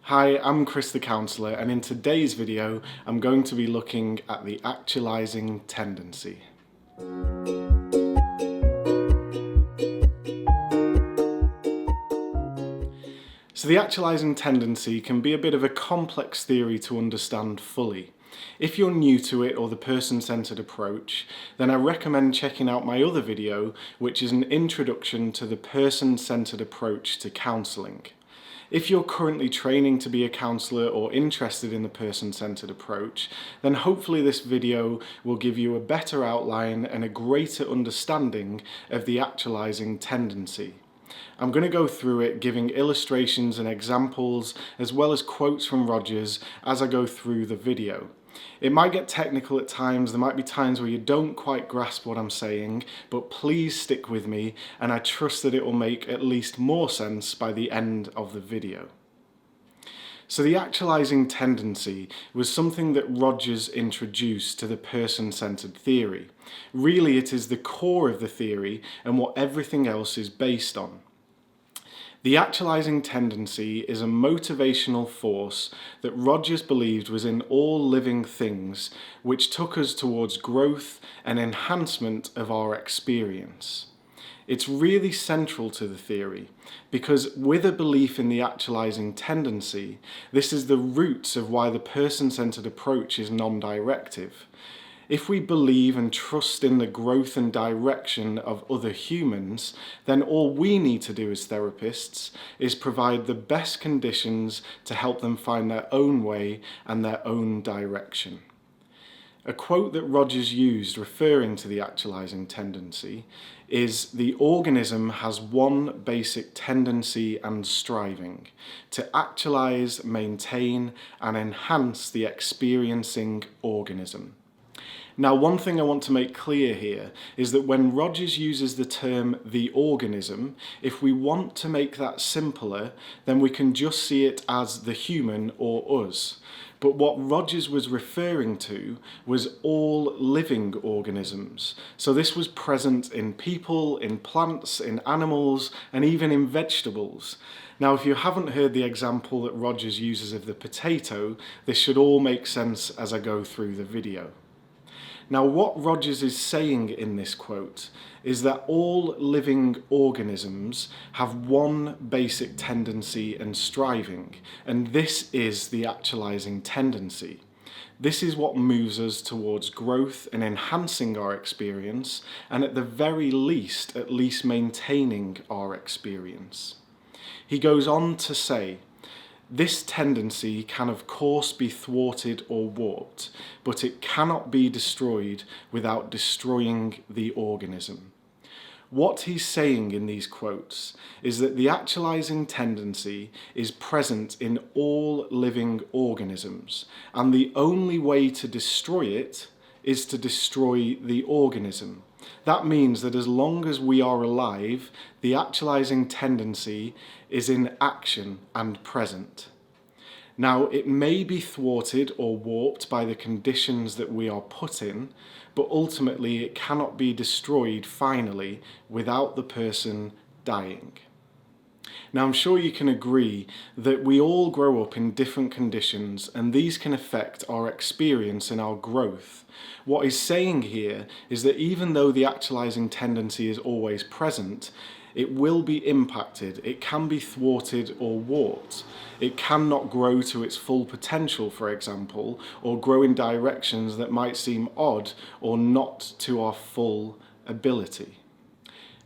Hi, I'm Chris the Counsellor, and in today's video I'm going to be looking at the actualising tendency. So the actualising tendency can be a bit of a complex theory to understand fully. If you're new to it or the person-centred approach, then I recommend checking out my other video, which is an introduction to the person-centred approach to counselling. If you're currently training to be a counsellor or interested in the person-centred approach, then hopefully this video will give you a better outline and a greater understanding of the actualising tendency. I'm going to go through it giving illustrations and examples as well as quotes from Rogers as I go through the video. It might get technical at times, there might be times where you don't quite grasp what I'm saying, but please stick with me and I trust that it will make at least more sense by the end of the video. So the actualising tendency was something that Rogers introduced to the person-centred theory. Really, it is the core of the theory and what everything else is based on. The actualising tendency is a motivational force that Rogers believed was in all living things, which took us towards growth and enhancement of our experience. It's really central to the theory, because with a belief in the actualising tendency, this is the roots of why the person-centred approach is non-directive. If we believe and trust in the growth and direction of other humans, then all we need to do as therapists is provide the best conditions to help them find their own way and their own direction. A quote that Rogers used referring to the actualising tendency is, "The organism has one basic tendency and striving, to actualise, maintain and enhance the experiencing organism." Now, one thing I want to make clear here is that when Rogers uses the term the organism, if we want to make that simpler, then we can just see it as the human or us. But what Rogers was referring to was all living organisms. So this was present in people, in plants, in animals, and even in vegetables. Now, if you haven't heard the example that Rogers uses of the potato, this should all make sense as I go through the video. Now, what Rogers is saying in this quote is that all living organisms have one basic tendency and striving, and this is the actualising tendency. This is what moves us towards growth and enhancing our experience, and at the very least, at least maintaining our experience. He goes on to say, "This tendency can of course be thwarted or warped, but it cannot be destroyed without destroying the organism." What he's saying in these quotes is that the actualising tendency is present in all living organisms, and the only way to destroy it is to destroy the organism. That means that as long as we are alive, the actualising tendency is in action and present. Now, it may be thwarted or warped by the conditions that we are put in, but ultimately it cannot be destroyed finally without the person dying. Now, I'm sure you can agree that we all grow up in different conditions and these can affect our experience and our growth. What he's saying here is that even though the actualising tendency is always present, it will be impacted, it can be thwarted or warped. It cannot grow to its full potential, for example, or grow in directions that might seem odd or not to our full ability.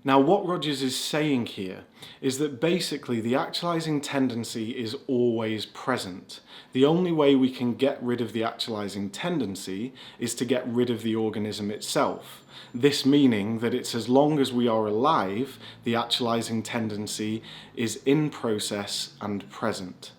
Now, what Rogers is saying here is that basically the actualising tendency is always present. The only way we can get rid of the actualising tendency is to get rid of the organism itself. This meaning that it's as long as we are alive, the actualising tendency is in process and present.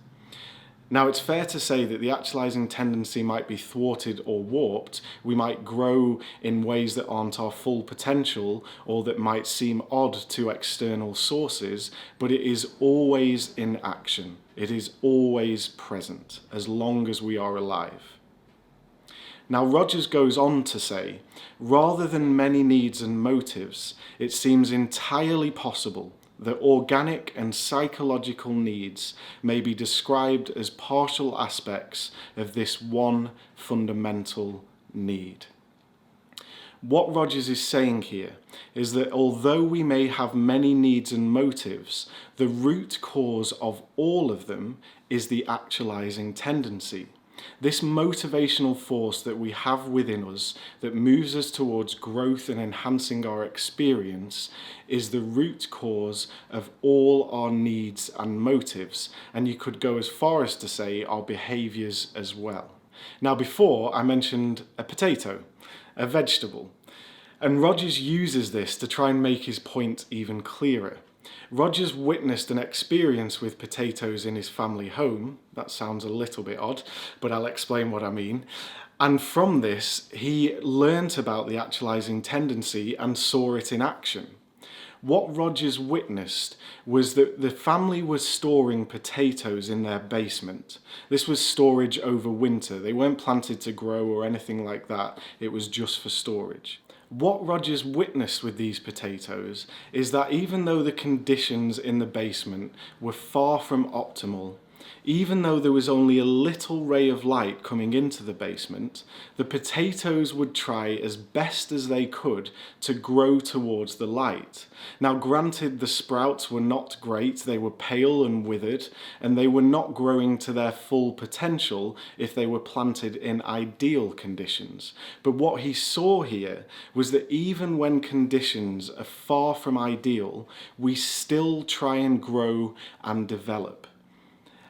Now, it's fair to say that the actualising tendency might be thwarted or warped. We might grow in ways that aren't our full potential or that might seem odd to external sources, but it is always in action. It is always present, as long as we are alive. Now, Rogers goes on to say, rather than many needs and motives, it seems entirely possible that organic and psychological needs may be described as partial aspects of this one fundamental need. What Rogers is saying here is that although we may have many needs and motives, the root cause of all of them is the actualising tendency. This motivational force that we have within us that moves us towards growth and enhancing our experience is the root cause of all our needs and motives, and you could go as far as to say our behaviours as well. Now, before I mentioned a potato, a vegetable, and Rogers uses this to try and make his point even clearer. Rogers witnessed an experience with potatoes in his family home. That sounds a little bit odd, but I'll explain what I mean. And from this, he learnt about the actualising tendency and saw it in action. What Rogers witnessed was that the family was storing potatoes in their basement. This was storage over winter. They weren't planted to grow or anything like that. It was just for storage. What Rogers witnessed with these potatoes is that even though the conditions in the basement were far from optimal, even though there was only a little ray of light coming into the basement, the potatoes would try as best as they could to grow towards the light. Now, granted, the sprouts were not great, they were pale and withered, and they were not growing to their full potential if they were planted in ideal conditions. But what he saw here was that even when conditions are far from ideal, we still try and grow and develop.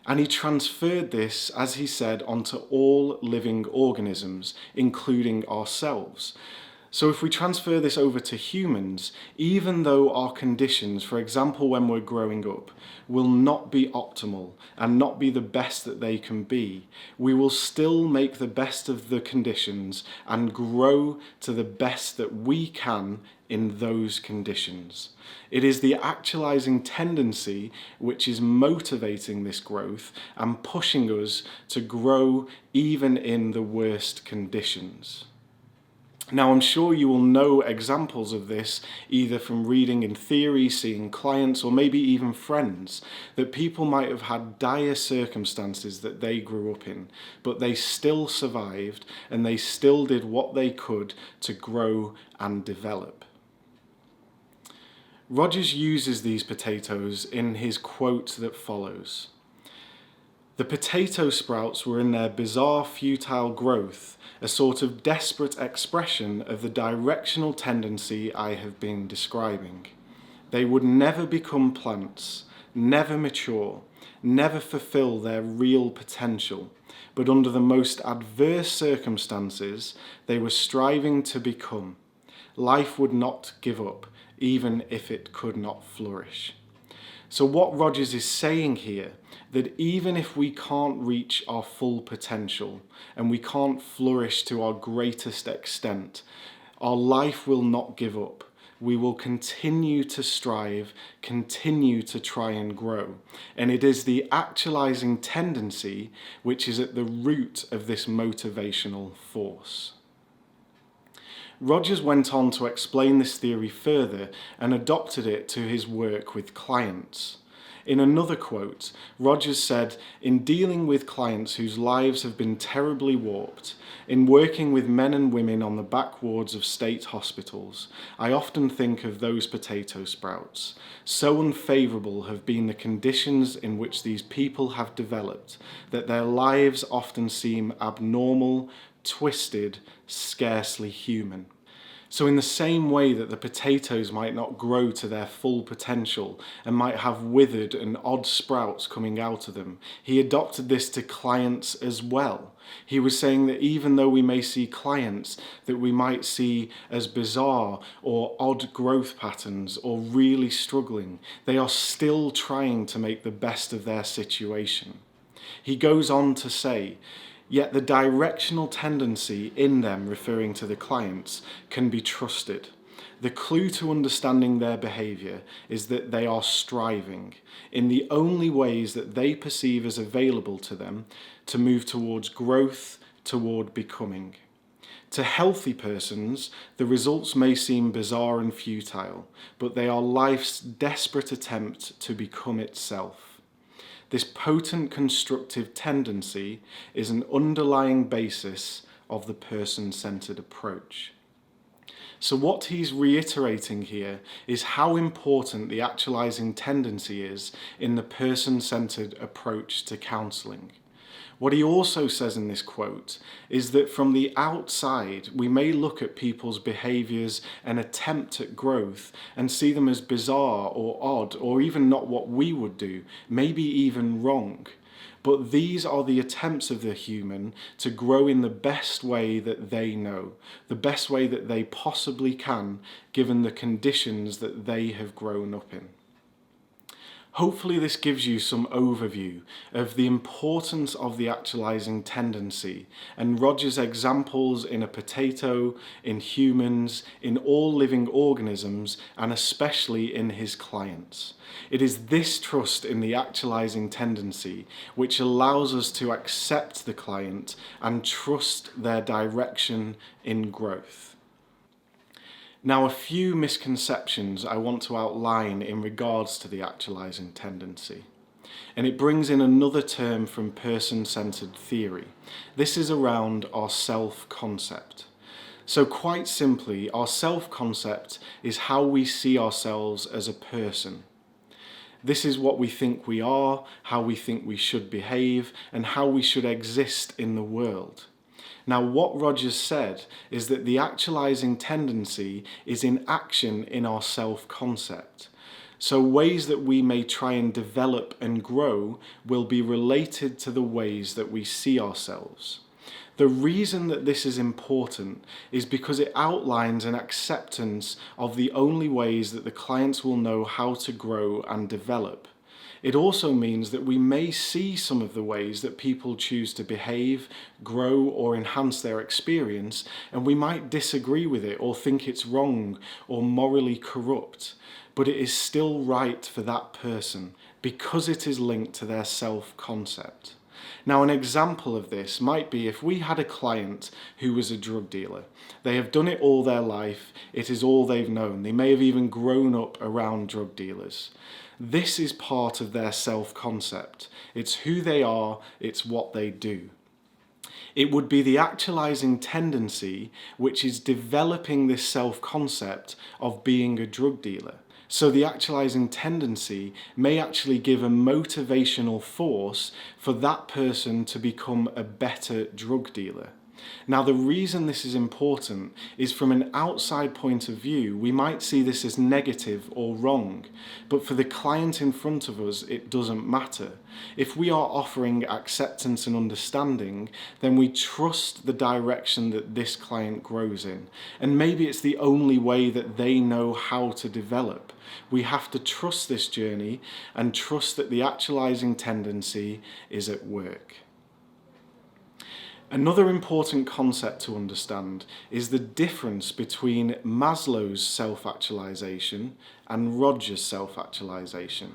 And he transferred this, as he said, onto all living organisms, including ourselves. So if we transfer this over to humans, even though our conditions, for example when we're growing up, will not be optimal and not be the best that they can be, we will still make the best of the conditions and grow to the best that we can in those conditions. It is the actualising tendency which is motivating this growth and pushing us to grow even in the worst conditions. Now, I'm sure you will know examples of this either from reading in theory, seeing clients, or maybe even friends, that people might have had dire circumstances that they grew up in, but they still survived and they still did what they could to grow and develop. Rogers uses these potatoes in his quote that follows. The potato sprouts were in their bizarre, futile growth, a sort of desperate expression of the directional tendency I have been describing. They would never become plants, never mature, never fulfill their real potential, but under the most adverse circumstances, they were striving to become. Life would not give up, even if it could not flourish. So what Rogers is saying here, that even if we can't reach our full potential and we can't flourish to our greatest extent, our life will not give up. We will continue to strive, continue to try and grow. And it is the actualising tendency which is at the root of this motivational force. Rogers went on to explain this theory further and adopted it to his work with clients. In another quote, Rogers said, "In dealing with clients whose lives have been terribly warped, in working with men and women on the back wards of state hospitals, I often think of those potato sprouts. So unfavourable have been the conditions in which these people have developed that their lives often seem abnormal, twisted, scarcely human." So in the same way that the potatoes might not grow to their full potential and might have withered and odd sprouts coming out of them, he adopted this to clients as well. He was saying that even though we may see clients that we might see as bizarre or odd growth patterns or really struggling, they are still trying to make the best of their situation. He goes on to say, yet the directional tendency in them, referring to the clients, can be trusted. The clue to understanding their behaviour is that they are striving, in the only ways that they perceive as available to them, to move towards growth, toward becoming. To healthy persons, the results may seem bizarre and futile, but they are life's desperate attempt to become itself. This potent constructive tendency is an underlying basis of the person-centred approach. So what he's reiterating here is how important the actualising tendency is in the person-centred approach to counselling. What he also says in this quote is that from the outside, we may look at people's behaviours and attempt at growth and see them as bizarre or odd or even not what we would do, maybe even wrong. But these are the attempts of the human to grow in the best way that they know, the best way that they possibly can, given the conditions that they have grown up in. Hopefully this gives you some overview of the importance of the actualising tendency and Roger's examples in a potato, in humans, in all living organisms, and especially in his clients. It is this trust in the actualising tendency which allows us to accept the client and trust their direction in growth. Now, a few misconceptions I want to outline in regards to the actualising tendency. And it brings in another term from person-centred theory. This is around our self-concept. So quite simply, our self-concept is how we see ourselves as a person. This is what we think we are, how we think we should behave, and how we should exist in the world. Now, what Rogers said is that the actualising tendency is in action in our self-concept. So ways that we may try and develop and grow will be related to the ways that we see ourselves. The reason that this is important is because it outlines an acceptance of the only ways that the clients will know how to grow and develop. It also means that we may see some of the ways that people choose to behave, grow, or enhance their experience, and we might disagree with it or think it's wrong or morally corrupt, but it is still right for that person because it is linked to their self-concept. Now, an example of this might be if we had a client who was a drug dealer. They have done it all their life, it is all they've known. They may have even grown up around drug dealers. This is part of their self-concept. It's who they are, it's what they do. It would be the actualising tendency which is developing this self-concept of being a drug dealer. So the actualising tendency may actually give a motivational force for that person to become a better drug dealer. Now, the reason this is important is from an outside point of view, we might see this as negative or wrong, but for the client in front of us, it doesn't matter. If we are offering acceptance and understanding, then we trust the direction that this client grows in. And maybe it's the only way that they know how to develop. We have to trust this journey and trust that the actualising tendency is at work. Another important concept to understand is the difference between Maslow's self-actualisation and Rogers' self-actualisation.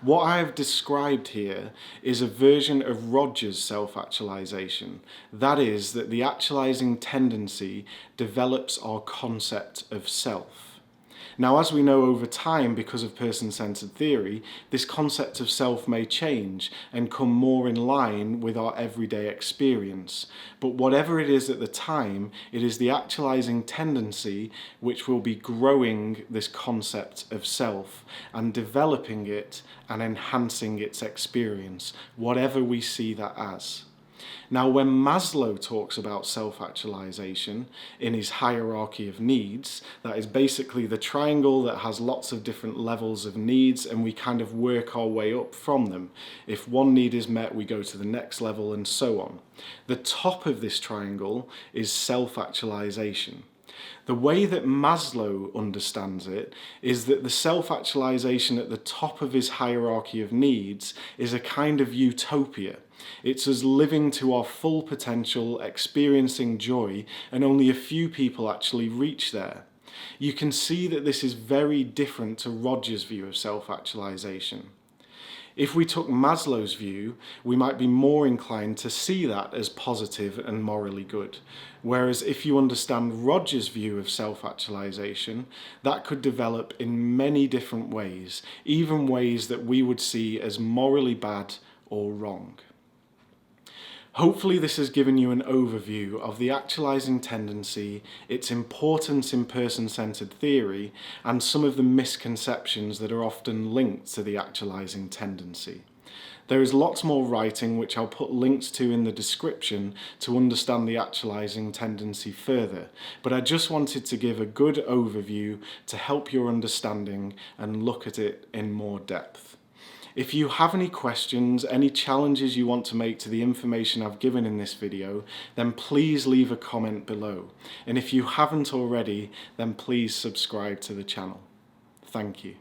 What I have described here is a version of Rogers' self-actualisation. That is, that the actualising tendency develops our concept of self. Now, as we know over time, because of person-centred theory, this concept of self may change and come more in line with our everyday experience. But whatever it is at the time, it is the actualising tendency which will be growing this concept of self and developing it and enhancing its experience, whatever we see that as. Now, when Maslow talks about self-actualisation in his hierarchy of needs, that is basically the triangle that has lots of different levels of needs and we kind of work our way up from them. If one need is met, we go to the next level and so on. The top of this triangle is self-actualisation. The way that Maslow understands it is that the self-actualisation at the top of his hierarchy of needs is a kind of utopia. It's us living to our full potential, experiencing joy, and only a few people actually reach there. You can see that this is very different to Rogers' view of self-actualisation. If we took Maslow's view, we might be more inclined to see that as positive and morally good. Whereas if you understand Roger's view of self-actualization, that could develop in many different ways, even ways that we would see as morally bad or wrong. Hopefully this has given you an overview of the actualizing tendency, its importance in person-centred theory, and some of the misconceptions that are often linked to the actualizing tendency. There is lots more writing which I'll put links to in the description to understand the actualizing tendency further, but I just wanted to give a good overview to help your understanding and look at it in more depth. If you have any questions, any challenges you want to make to the information I've given in this video, then please leave a comment below. And if you haven't already, then please subscribe to the channel. Thank you.